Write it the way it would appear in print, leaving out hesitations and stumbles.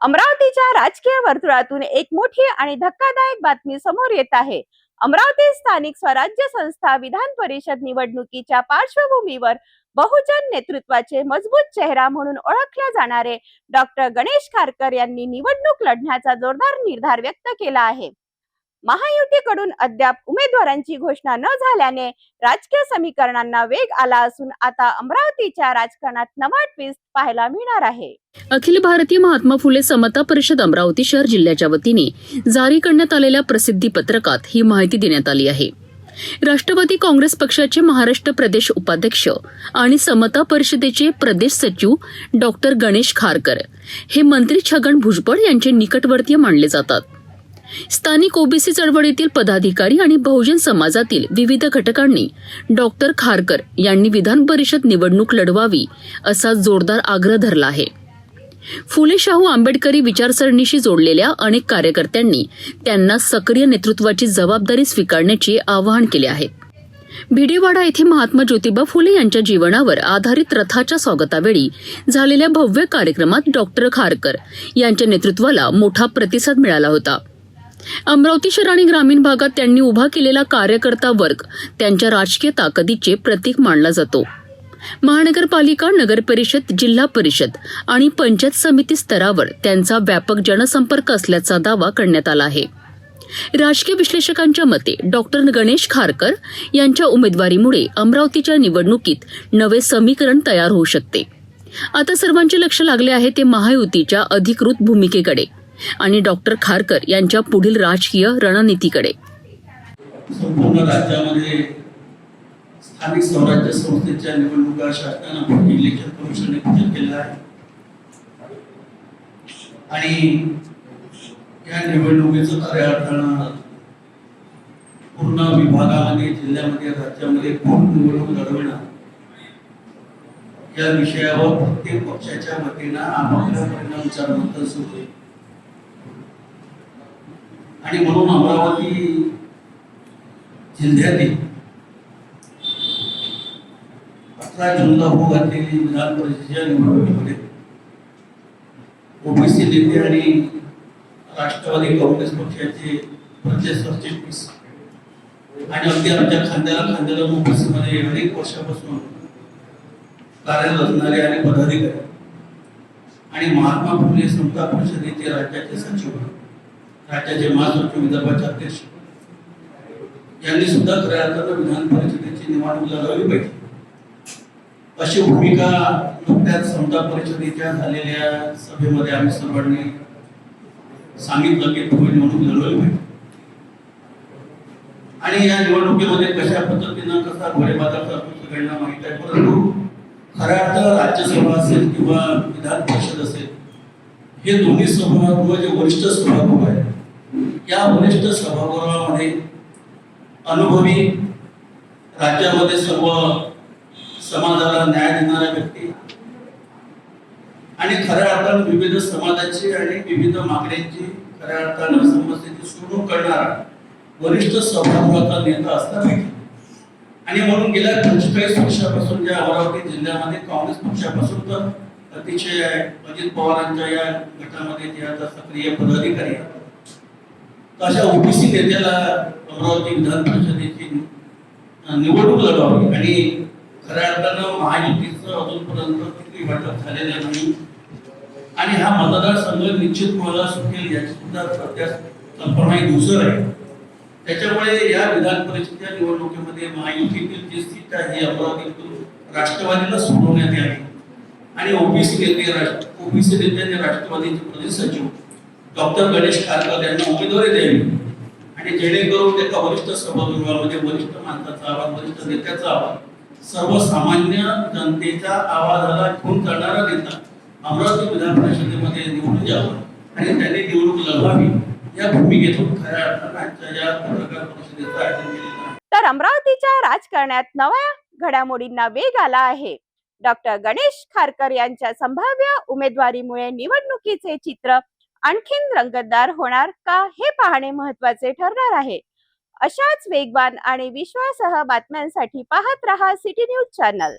अमरावतीच्या राजकीय वर्तुळातून एक मोठी आणि धक्कादायक बातमी समोर येत आहे। अमरावती स्थानिक स्वराज्य संस्था विधान परिषद निवडणुकीच्या पार्श्वभूमीवर बहुजन नेतृत्वाचे मजबूत चेहरा म्हणून ओळखले जाणारे डॉक्टर गणेश खारकर यांनी निवडणूक लढण्याचा जोरदार निर्धार व्यक्त केला आहे। महायुतीकडून अद्याप उमेदवारांची घोषणा न झाल्याने राजकीय समीकरणांना वेग आला असून आता अमरावतीच्या राजकारणात नवा ट्विस्ट पाहायला मिळणार आहे। अखिल भारतीय महात्मा फुले समता परिषद अमरावती शहर जिल्ह्याच्या वतीने जारी करण्यात आलेल्या प्रसिद्धी पत्रकात ही माहिती देण्यात आली आहे। राष्ट्रवादी काँग्रेस पक्षाचे महाराष्ट्र प्रदेश उपाध्यक्ष आणि समता परिषदेचे प्रदेश सचिव डॉक्टर गणेश खारकर हे मंत्री छगन भुजबळ यांचे निकटवर्तीय मानले जातात। स्थानिक ओबीसी चळवळीतील पदाधिकारी आणि बहुजन समाजातील विविध घटकांनी डॉक्टर खारकर यांनी विधान परिषद निवडणूक लढवावी असा जोरदार आग्रह धरला आहे। फुले शाहू आंबेडकरी विचारसरणीशी जोडलेल्या अनेक कार्यकर्त्यांनी त्यांना सक्रिय नेतृत्वाची जबाबदारी स्वीकारण्याचे आवाहन केले आहे। भिडेवाडा येथे महात्मा ज्योतिबा फुले यांच्या जीवनावर आधारित रथाच्या स्वागतावेळी झालेल्या भव्य कार्यक्रमात डॉक्टर खारकर यांच्या नेतृत्वाला मोठा प्रतिसाद मिळाला होता। अमरावती शहर आणि ग्रामीण भागात त्यांनी उभा केलेला कार्यकर्ता वर्ग त्यांच्या राजकीय ताकदीचे प्रतीक मानला जातो। महानगरपालिका, नगरपरिषद, जिल्हा परिषद आणि पंचायत समिती स्तरावर त्यांचा व्यापक जनसंपर्क असल्याचा दावा करण्यात आला आहे। राजकीय विश्लेषकांच्या मते डॉक्टर गणेश खारकर यांच्या उमेदवारीमुळे अमरावतीच्या निवडणुकीत नवे समीकरण तयार होऊ शकते। आता सर्वांचे लक्ष लागले आहे ते महायुतीच्या अधिकृत भूमिकेकडे आणि डॉक्टर खारकर यांच्या पुढील राजकीय रणनीतीकडे। संपूर्ण राज्यामध्ये स्थानिक स्वराज्य संस्थेच्या निवडणुका शासनाने इलेक्शन कमिशनने घोषित केल्या आहे आणि या निवडणुकीचं खऱ्या अर्थानं पूर्ण विभागामध्ये, जिल्ह्यामध्ये, राज्यामध्ये कोण निवडणूक लढवणार या विषयावर प्रत्येक पक्षाच्या वतीनं आपापल्या परिणामचार मंथन सुरू आहे आणि म्हणून अमरावती जिल्ह्यातील 18 जूनला होऊ घातलेली विधान परिषदेच्या निवडणुकीमध्ये ओबीसी नेते आणि राष्ट्रवादी काँग्रेस पक्षाचे प्रदेश सरचिटणीस आणि अगदी आमच्या खांद्याला ओबीसीमध्ये अनेक वर्षापासून कार्यरत असणारे आणि पदाधिकारी आणि महात्मा फुले समता परिषदेचे राज्याचे सचिव, राज्याचे महासचिव, विदर्भाचे अध्यक्ष यांनी सुद्धा खऱ्या अर्थानं विधान परिषदेची निवडणूक लढवली पाहिजे अशी भूमिका नुकत्याच समता परिषदेच्या झालेल्या सभेमध्ये आम्ही सर्वांनी सांगितलं की तुम्ही निवडणूक लढवली पाहिजे आणि या निवडणुकीमध्ये कशा पद्धतीनं कसा घोडेबाजारचा सगळ्यांना माहित आहे। परंतु खऱ्या अर्थ राज्यसभा असेल किंवा विधान परिषद असेल हे दोन्ही सभागृह जे वरिष्ठ सभागृह आहे या वरिष्ठ सभागृहामध्ये अनुभवी राज्यामध्ये सर्व समाजाला न्याय देणाऱ्या व्यक्ती आणि खऱ्या अर्थानं विविध समाजाची आणि विविध मागण्यांची खऱ्या अर्थानं समस्येची सोडवणूक करणारा वरिष्ठ सभागृहाचा नेता असला पाहिजे आणि म्हणून गेल्या 45 वर्षापासून ज्या अमरावती जिल्ह्यामध्ये काँग्रेस पक्षापासून तर अतिशय अजित पवारांच्या या गटामध्ये जे आता सक्रिय पदाधिकारी आहेत अशा ओबीसी नेत्याला अमरावती विधान परिषदेची निवडणूक लढवावी आणि खऱ्या अर्थानं महायुतीचं अजूनपर्यंत किती वाटप झालेलं नाही आणि हा मतदारसंघ निश्चित कोणाला सुटेल याची सुद्धा सध्या कल्पना दुसर आहे। त्याच्यामुळे या विधान परिषदेच्या निवडणुकीमध्ये महायुतीतील जी सीट आहे ही अमरावतीतून राष्ट्रवादीला सोडवण्यात यावी आणि ओबीसी नेत्यांनी राष्ट्रवादीचे प्रदेश सचिव डॉक्टर गणेश खारकर यांना उमेदवारी द्यावी आणि जेणेकरून एका वरिष्ठ सभागृहामध्ये वरिष्ठ माणसाचा आवाज, वरिष्ठ नेत्याचा आवाज, सर्वसामान्य जनतेच्या आवाजाला घेऊन करणारा नेता अमरावती विधान परिषदेमध्ये निवडून यावं आणि त्यांनी निवडणूक लढवावी या भूमिकेतून खऱ्या अर्थानं या पत्रकार परिषदेचं आयोजन केलेलं आहे। तर अमरावतीच्या राजकारणात नव्या घडामोडींना वेग आला आहे। डॉक्टर गणेश खारकर यांच्या संभाव्य उमेदवारीमुळे निवडणुकीचे चित्र आणखीन रंगतदार होणार का हे पाहणे महत्त्वाचे ठरणार आहे। अशाच वेगवान आणि विश्वासार्ह बातम्यांसाठी पाहत रहा सिटी न्यूज चॅनल।